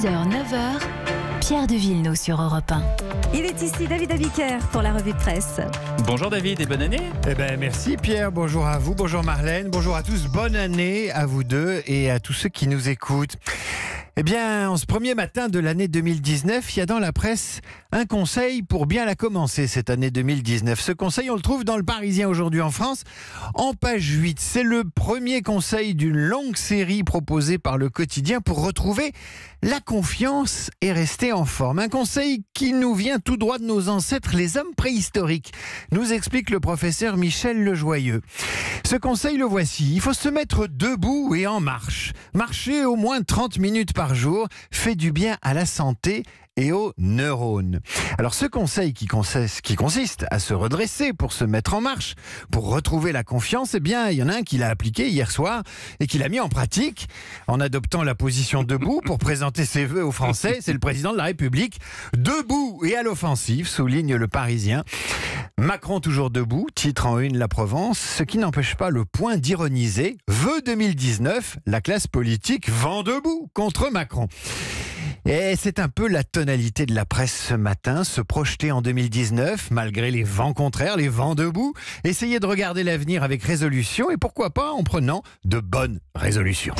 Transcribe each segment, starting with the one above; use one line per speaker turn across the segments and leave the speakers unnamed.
6h, 9h, Pierre de Villeneuve sur Europe 1.
Il est ici, David Abiker, pour la revue de presse.
Bonjour David et bonne année.
Merci Pierre, bonjour à vous, bonjour Marlène, bonjour à tous, bonne année à vous deux et à tous ceux qui nous écoutent. En ce premier matin de l'année 2019, il y a dans la presse un conseil pour bien la commencer cette année 2019. Ce conseil, on le trouve dans le Parisien aujourd'hui en France, en page 8. C'est le premier conseil d'une longue série proposée par le quotidien pour retrouver la confiance et rester en forme. Un conseil qui nous vient tout droit de nos ancêtres, les hommes préhistoriques, nous explique le professeur Michel Lejoyeux. Ce conseil, le voici. Il faut se mettre debout et en marche. Marcher au moins 30 minutes par jour fait du bien à la santé et aux neurones. Alors ce conseil qui consiste à se redresser pour se mettre en marche, pour retrouver la confiance, il y en a un qui l'a appliqué hier soir et qui l'a mis en pratique en adoptant la position debout pour présenter ses vœux aux Français. C'est le président de la République. Debout et à l'offensive, souligne le Parisien. Macron toujours debout, titre en une la Provence, ce qui n'empêche pas le point d'ironiser. Vœux 2019, la classe politique vent debout contre Macron. Et c'est un peu la tonalité de la presse ce matin, se projeter en 2019, malgré les vents contraires, les vents debout, essayer de regarder l'avenir avec résolution et pourquoi pas en prenant de bonnes résolutions.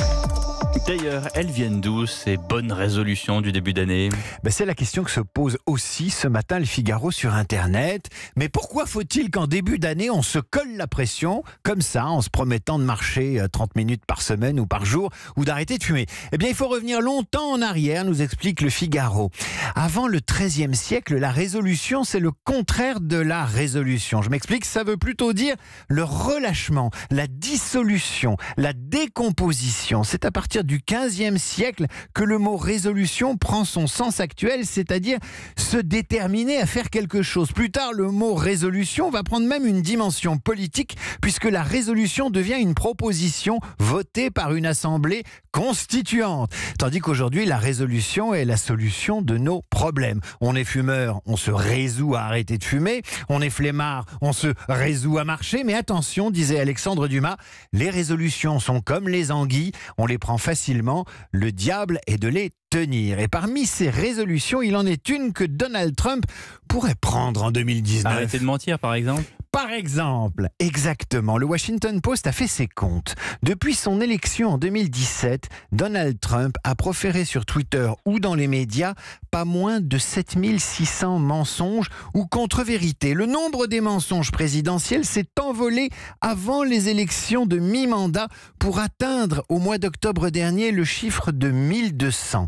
D'ailleurs, elles viennent d'où ces bonnes résolutions du début d'année ?
C'est la question que se pose aussi ce matin le Figaro sur Internet. Mais pourquoi faut-il qu'en début d'année, on se colle la pression, comme ça, en se promettant de marcher 30 minutes par semaine ou par jour, ou d'arrêter de fumer ? Il faut revenir longtemps en arrière, nous explique le Figaro. Avant le XIIIe siècle, la résolution, c'est le contraire de la résolution. Je m'explique, ça veut plutôt dire le relâchement, la dissolution, la décomposition. C'est à partir du XVe siècle que le mot résolution prend son sens actuel, c'est-à-dire se déterminer à faire quelque chose. Plus tard, le mot résolution va prendre même une dimension politique, puisque la résolution devient une proposition votée par une assemblée constituante. Tandis qu'aujourd'hui, la résolution est la solution de nos problèmes. On est fumeur, on se résout à arrêter de fumer. On est flemmard, on se résout à marcher. Mais attention, disait Alexandre Dumas, les résolutions sont comme les anguilles, on les prend facilement, le diable est de les tenir. Et parmi ces résolutions, il en est une que Donald Trump pourrait prendre en 2019.
Arrêter de mentir, par exemple ?
Par exemple, exactement. Le Washington Post a fait ses comptes. Depuis son élection en 2017, Donald Trump a proféré sur Twitter ou dans les médias pas moins de 7600 mensonges ou contre-vérités. Le nombre des mensonges présidentiels s'est envolé avant les élections de mi-mandat pour atteindre au mois d'octobre dernier le chiffre de 1200.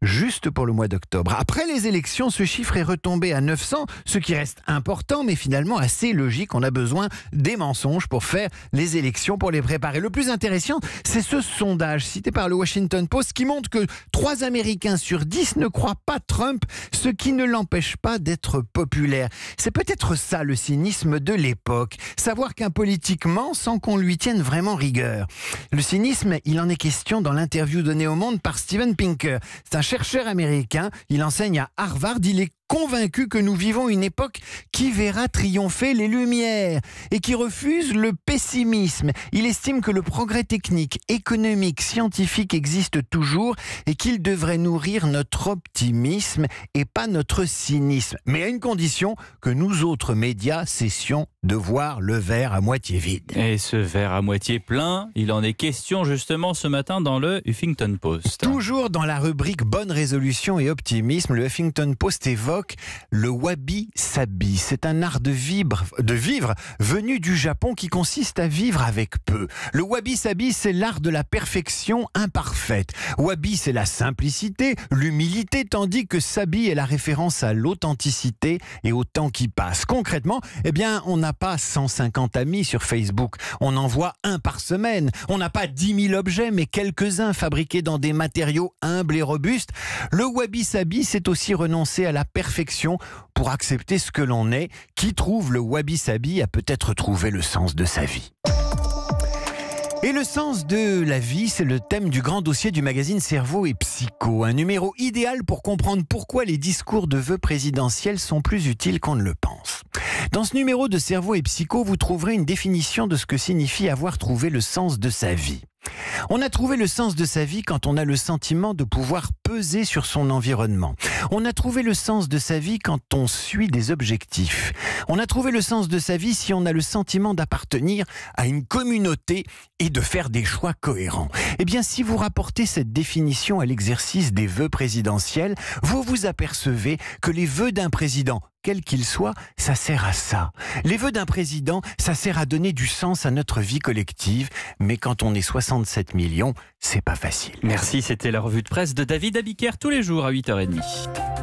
Juste pour le mois d'octobre. Après les élections, ce chiffre est retombé à 900, ce qui reste important, mais finalement assez logique. On a besoin des mensonges pour faire les élections, pour les préparer. Le plus intéressant, c'est ce sondage cité par le Washington Post qui montre que 3 Américains sur 10 ne croient pas Trump, ce qui ne l'empêche pas d'être populaire. C'est peut-être ça le cynisme de l'époque. Savoir qu'un politique ment sans qu'on lui tienne vraiment rigueur. Le cynisme, il en est question dans l'interview donnée au Monde par Steven Pinker. C'est un chercheur américain, il enseigne à Harvard, il est convaincu que nous vivons une époque qui verra triompher les Lumières et qui refuse le pessimisme. Il estime que le progrès technique, économique, scientifique existe toujours et qu'il devrait nourrir notre optimisme et pas notre cynisme. Mais à une condition, que nous autres médias cessions de voir le verre à moitié vide.
Et ce verre à moitié plein, il en est question justement ce matin dans le Huffington Post.
Toujours dans la rubrique bonne résolution et optimisme, le Huffington Post évoque le wabi-sabi. C'est un art de vivre venu du Japon qui consiste à vivre avec peu. Le wabi-sabi, c'est l'art de la perfection imparfaite. Wabi, c'est la simplicité, l'humilité, tandis que sabi est la référence à l'authenticité et au temps qui passe. Concrètement, on n'a pas 150 amis sur Facebook. On en voit un par semaine. On n'a pas 10 000 objets, mais quelques-uns fabriqués dans des matériaux humbles et robustes. Le wabi-sabi, c'est aussi renoncer à la perfection pour accepter ce que l'on est. Qui trouve le wabi-sabi a peut-être trouvé le sens de sa vie. Et le sens de la vie, c'est le thème du grand dossier du magazine Cerveau et Psycho. Un numéro idéal pour comprendre pourquoi les discours de vœux présidentiels sont plus utiles qu'on ne le pense. Dans ce numéro de Cerveau et Psycho, vous trouverez une définition de ce que signifie avoir trouvé le sens de sa vie. On a trouvé le sens de sa vie quand on a le sentiment de pouvoir peser sur son environnement. On a trouvé le sens de sa vie quand on suit des objectifs. On a trouvé le sens de sa vie si on a le sentiment d'appartenir à une communauté et de faire des choix cohérents. Eh bien, si vous rapportez cette définition à l'exercice des vœux présidentiels, vous vous apercevez que les vœux d'un président, quel qu'il soit, ça sert à ça. Les vœux d'un président, ça sert à donner du sens à notre vie collective. Mais quand on est 67 millions, c'est pas facile.
Merci, c'était la revue de presse de David Abiker tous les jours à 8h30.